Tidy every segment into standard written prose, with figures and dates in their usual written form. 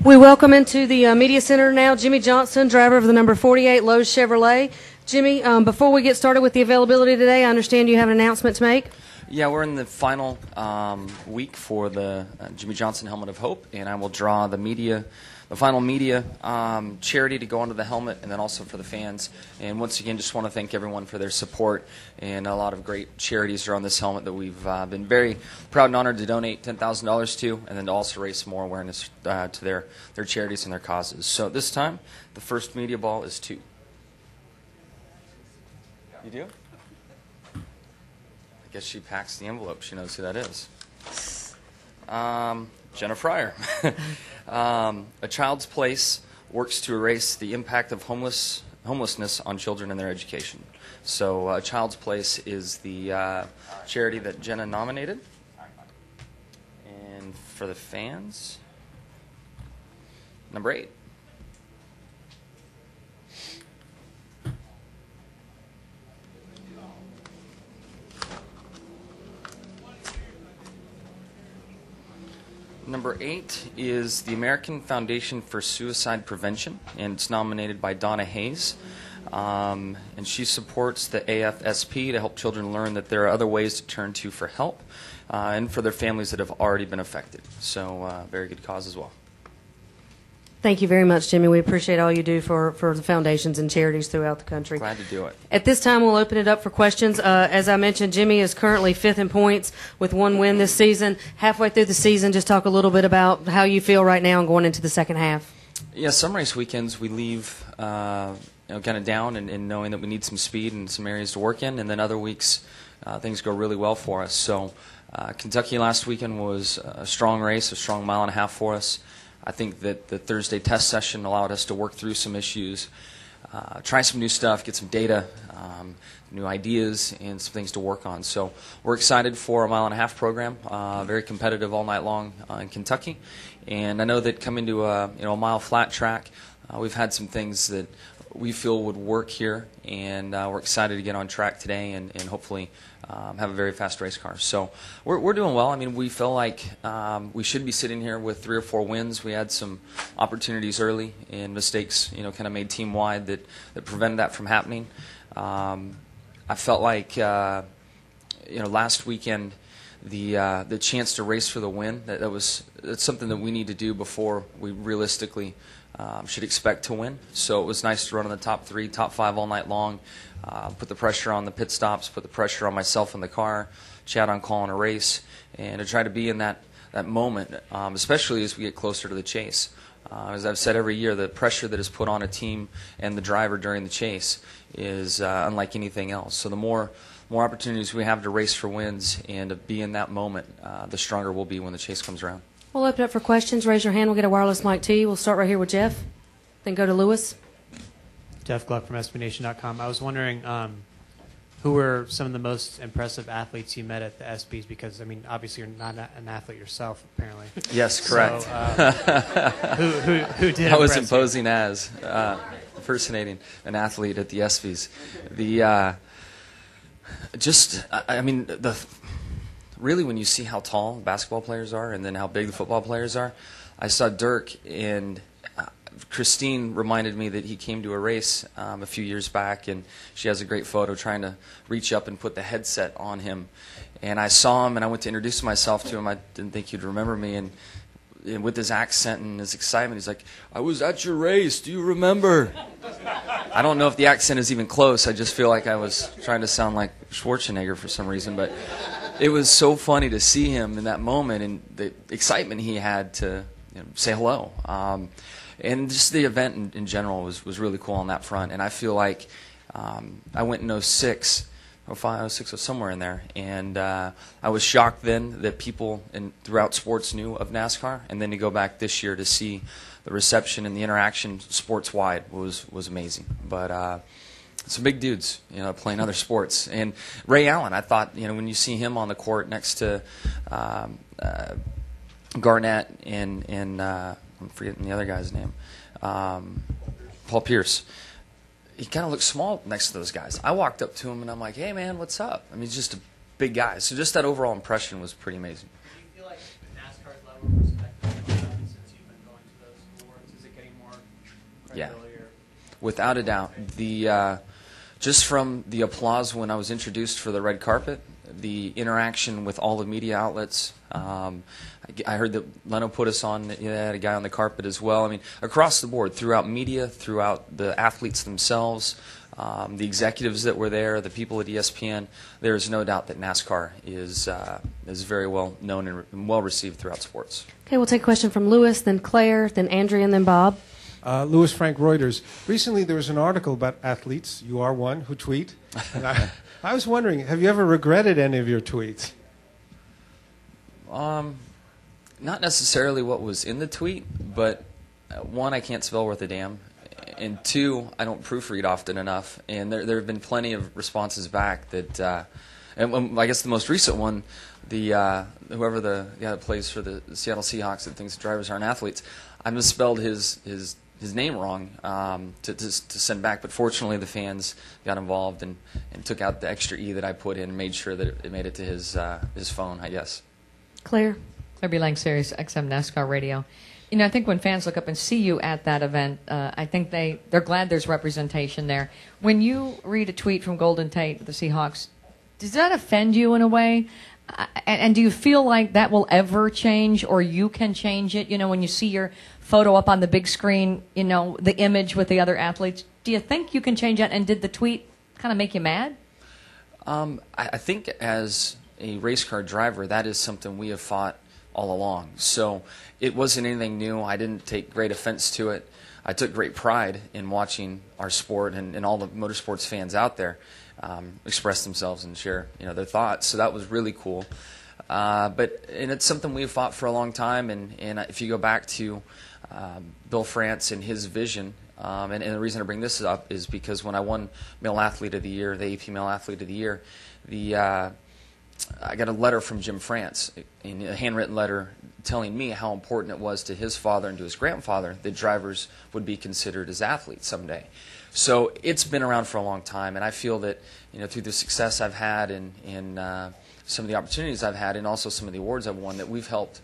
We welcome into the media center now Jimmie Johnson, driver of the number 48 Lowe's Chevrolet. Jimmie, before we get started with the availability today, I understand you have an announcement to make. Yeah, we're in the final week for the Jimmie Johnson Helmet of Hope, and I will draw the final media charity to go onto the helmet, and then also for the fans. And once again, just want to thank everyone for their support, and a lot of great charities are on this helmet that we've been very proud and honored to donate $10,000 to, and then to also raise more awareness to their charities and their causes. So this time, the first media ball is 2. You do? I guess she packs the envelope. She knows who that is. Jenna Fryer. A Child's Place works to erase the impact of homelessness on children and their education. So A Child's Place is the charity that Jenna nominated. And for the fans, number 8. Number 8 is the American Foundation for Suicide Prevention, and it's nominated by Donna Hayes. And she supports the AFSP to help children learn that there are other ways to turn to for help, and for their families that have already been affected. So very good cause as well. Thank you very much, Jimmie. We appreciate all you do for the foundations and charities throughout the country. Glad to do it. At this time, we'll open it up for questions. As I mentioned, Jimmie is currently 5th in points with 1 win this season. Halfway through the season, just talk a little bit about how you feel right now and going into the second half. Yeah, some race weekends we leave kind of down and knowing that we need some speed and some areas to work in, and then other weeks things go really well for us. So Kentucky last weekend was a strong race, a strong 1.5 miles for us. I think that the Thursday test session allowed us to work through some issues, try some new stuff, get some data, new ideas, and some things to work on. So we're excited for a 1.5 mile program, very competitive all night long in Kentucky. And I know that coming to a mile flat track, we've had some things that we feel would work here, and we're excited to get on track today and hopefully have a very fast race car. So we're doing well. I mean, we feel like we should be sitting here with 3 or 4 wins. We had some opportunities early and mistakes, kind of made team-wide that prevented that from happening. I felt like, last weekend, the chance to race for the win, that's something that we need to do before we realistically should expect to win. So it was nice to run in the top 3, top 5 all night long, put the pressure on the pit stops, put the pressure on myself in the car, Chad on calling a race, and to try to be in that moment, especially as we get closer to the chase. As I've said every year, the pressure that is put on a team and the driver during the chase is unlike anything else. So the more opportunities we have to race for wins and to be in that moment, the stronger we'll be when the chase comes around. We'll open up for questions. Raise your hand. We'll get a wireless mic to you. We'll start right here with Jeff, then go to Lewis. Jeff Gluck from SBNation.com. I was wondering who were some of the most impressive athletes you met at the ESPYs, because, I mean, obviously you're not an athlete yourself, apparently. Yes, correct. So, who did I was impress imposing as impersonating an athlete at the ESPYs. Really, when you see how tall basketball players are and then how big the football players are, I saw Dirk, and Christine reminded me that he came to a race a few years back, and she has a great photo trying to reach up and put the headset on him. And I saw him, and I went to introduce myself to him. I didn't think he'd remember me, and with his accent and his excitement, he's like, "I was at your race. Do you remember?" I don't know if the accent is even close. I just feel like I was trying to sound like Schwarzenegger for some reason, but it was so funny to see him in that moment and the excitement he had to say hello. And just the event in general was really cool on that front. And I feel like I went in 06, 05, 06, or somewhere in there. And I was shocked then that people throughout sports knew of NASCAR. And then to go back this year to see the reception and the interaction sports-wide was amazing. But some big dudes, playing other sports. And Ray Allen, I thought, when you see him on the court next to Garnett and I'm forgetting the other guy's name, Paul Pierce, he kind of looked small next to those guys. I walked up to him and I'm like, "Hey man, what's up?" I mean, he's just a big guy. So just that overall impression was pretty amazing. Do you feel like NASCAR's level of respect has gone up since you've been going to those? Yeah, without a doubt. Just from the applause when I was introduced for the red carpet, the interaction with all the media outlets. I heard that Leno put us on, had a guy on the carpet as well. I mean, across the board, throughout media, throughout the athletes themselves, the executives that were there, the people at ESPN, there is no doubt that NASCAR is very well known and well received throughout sports. Okay, we'll take a question from Lewis, then Claire, then Andrea, and then Bob. Louis Frank Reuters. Recently, there was an article about athletes. You are one who tweet. And I was wondering, have you ever regretted any of your tweets? Not necessarily what was in the tweet, but one, I can't spell worth a damn, and two, I don't proofread often enough. And there have been plenty of responses back that, and I guess the most recent one, whoever the guy that plays for the Seattle Seahawks that thinks drivers aren't athletes, I misspelled his name wrong to send back, but fortunately the fans got involved and took out the extra E that I put in and made sure that it made it to his phone, I guess. Claire? Claire B. Lang, Sirius XM NASCAR Radio. You know, I think when fans look up and see you at that event, I think they're glad there's representation there. When you read a tweet from Golden Tate, the Seahawks, does that offend you in a way? And do you feel like that will ever change, or you can change it? You know, when you see your photo up on the big screen, you know, the image with the other athletes, do you think you can change that? And did the tweet kind of make you mad? I think as a race car driver, that is something we have fought all along. So it wasn't anything new. I didn't take great offense to it. I took great pride in watching our sport and all the motorsports fans out there express themselves and share, their thoughts. So that was really cool. But it's something we've fought for a long time. And if you go back to Bill France and his vision, and the reason I bring this up is because when I won Male Athlete of the Year, the AP Male Athlete of the Year, I got a letter from Jim France, a handwritten letter telling me how important it was to his father and to his grandfather that drivers would be considered as athletes someday. So it's been around for a long time, and I feel that through the success I've had and some of the opportunities I've had and also some of the awards I've won, that we've helped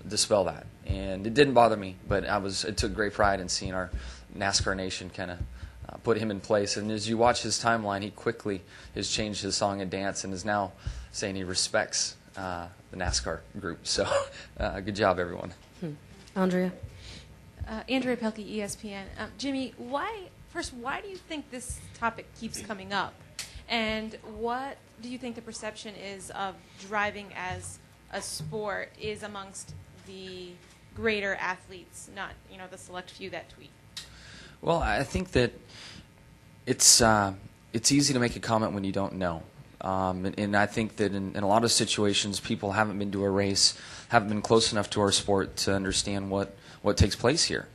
dispel that. And it didn't bother me, but I took great pride in seeing our NASCAR nation kind of put him in place. And as you watch his timeline, he quickly has changed his song and dance and is now saying he respects the NASCAR group. So good job, everyone. Andrea? Andrea Pelkey, ESPN. Jimmie, why do you think this topic keeps coming up? And what do you think the perception is of driving as a sport is amongst the greater athletes, not the select few that tweet? Well, I think that it's easy to make a comment when you don't know. And I think that in a lot of situations, people haven't been to a race, haven't been close enough to our sport to understand what takes place here.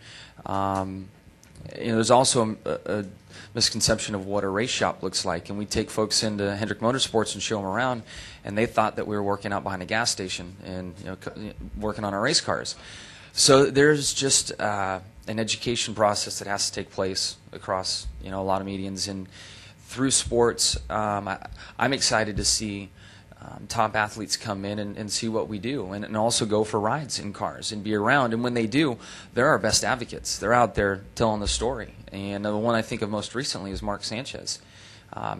There's also a misconception of what a race shop looks like, and we take folks into Hendrick Motorsports and show them around, and they thought that we were working out behind a gas station and working on our race cars. So there's just an education process that has to take place across a lot of medians, and through sports, I'm excited to see top athletes come in and see what we do, and also go for rides in cars and be around. And when they do, they're our best advocates. They're out there telling the story. And the one I think of most recently is Mark Sanchez.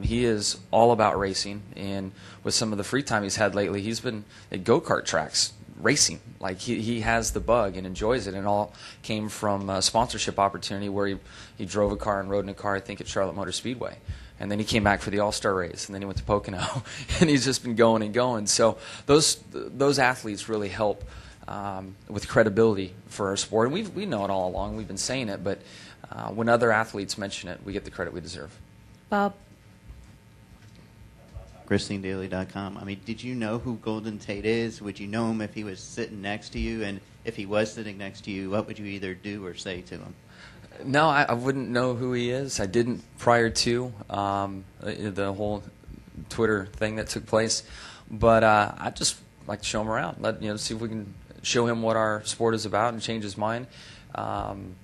He is all about racing, and with some of the free time he's had lately, he's been at go-kart tracks racing. Like he has the bug and enjoys it, and all came from a sponsorship opportunity where he drove a car and rode in a car, I think, at Charlotte Motor Speedway. And then he came back for the All-Star race, and then he went to Pocono, and he's just been going and going. So those athletes really help with credibility for our sport. And we know it all along. We've been saying it, but when other athletes mention it, we get the credit we deserve. Bob? GristlingDaily.com. I mean, did you know who Golden Tate is? Would you know him if he was sitting next to you? And if he was sitting next to you, what would you either do or say to him? No, I wouldn't know who he is. I didn't prior to the whole Twitter thing that took place. But I'd just like to show him around, see if we can show him what our sport is about and change his mind. And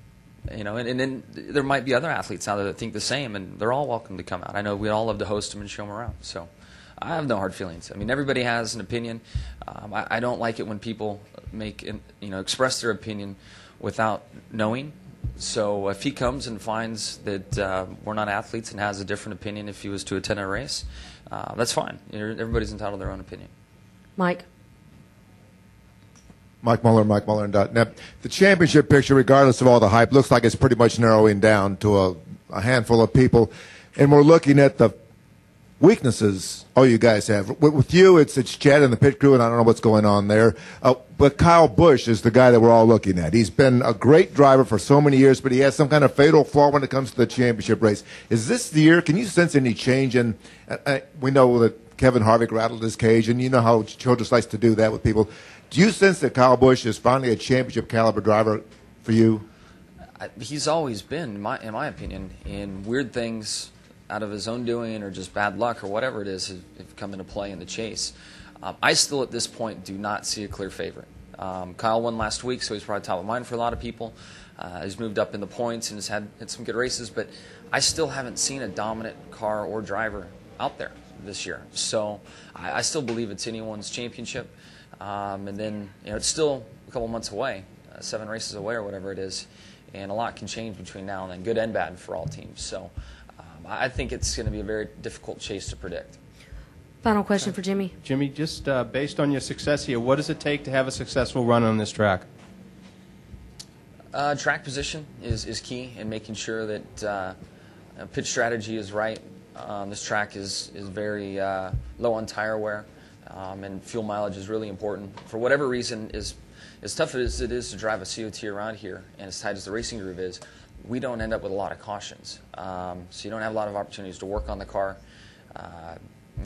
then there might be other athletes out there that think the same, and they're all welcome to come out. I know we'd all love to host them and show them around. So I have no hard feelings. I mean, everybody has an opinion. I don't like it when people express their opinion without knowing. So if he comes and finds that we're not athletes and has a different opinion if he was to attend a race, that's fine. Everybody's entitled to their own opinion. Mike. Mike Muller, MikeMuller.net. The championship picture, regardless of all the hype, looks like it's pretty much narrowing down to a handful of people. And we're looking at the weaknesses all you guys have. With you, it's Chad and the pit crew, and I don't know what's going on there. But Kyle Busch is the guy that we're all looking at. He's been a great driver for so many years, but he has some kind of fatal flaw when it comes to the championship race. Is this the year? Can you sense any change in we know that Kevin Harvick rattled his cage, and you know how Childress likes to do that with people. Do you sense that Kyle Busch is finally a championship caliber driver for you? He's always been, in my opinion, and weird things out of his own doing or just bad luck or whatever it is have come into play in the chase. I still, at this point, do not see a clear favorite. Kyle won last week, so he's probably top of mind for a lot of people. He's moved up in the points and has had some good races, but I still haven't seen a dominant car or driver out there this year. So I still believe it's anyone's championship. And then, it's still a couple months away, 7 races away or whatever it is, and a lot can change between now and then, good and bad for all teams. So I think it's going to be a very difficult chase to predict. Final question for Jimmie. Jimmie, just based on your success here, what does it take to have a successful run on this track? Track position is key in making sure that pitch strategy is right. This track is very low on tire wear. And fuel mileage is really important. For whatever reason, as tough as it is to drive a COT around here, and as tight as the racing groove is, we don't end up with a lot of cautions. So you don't have a lot of opportunities to work on the car.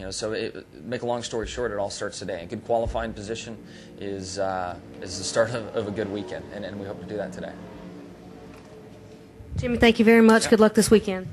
So make a long story short, it all starts today. A good qualifying position is the start of a good weekend, and we hope to do that today. Jimmie, thank you very much. Good luck this weekend.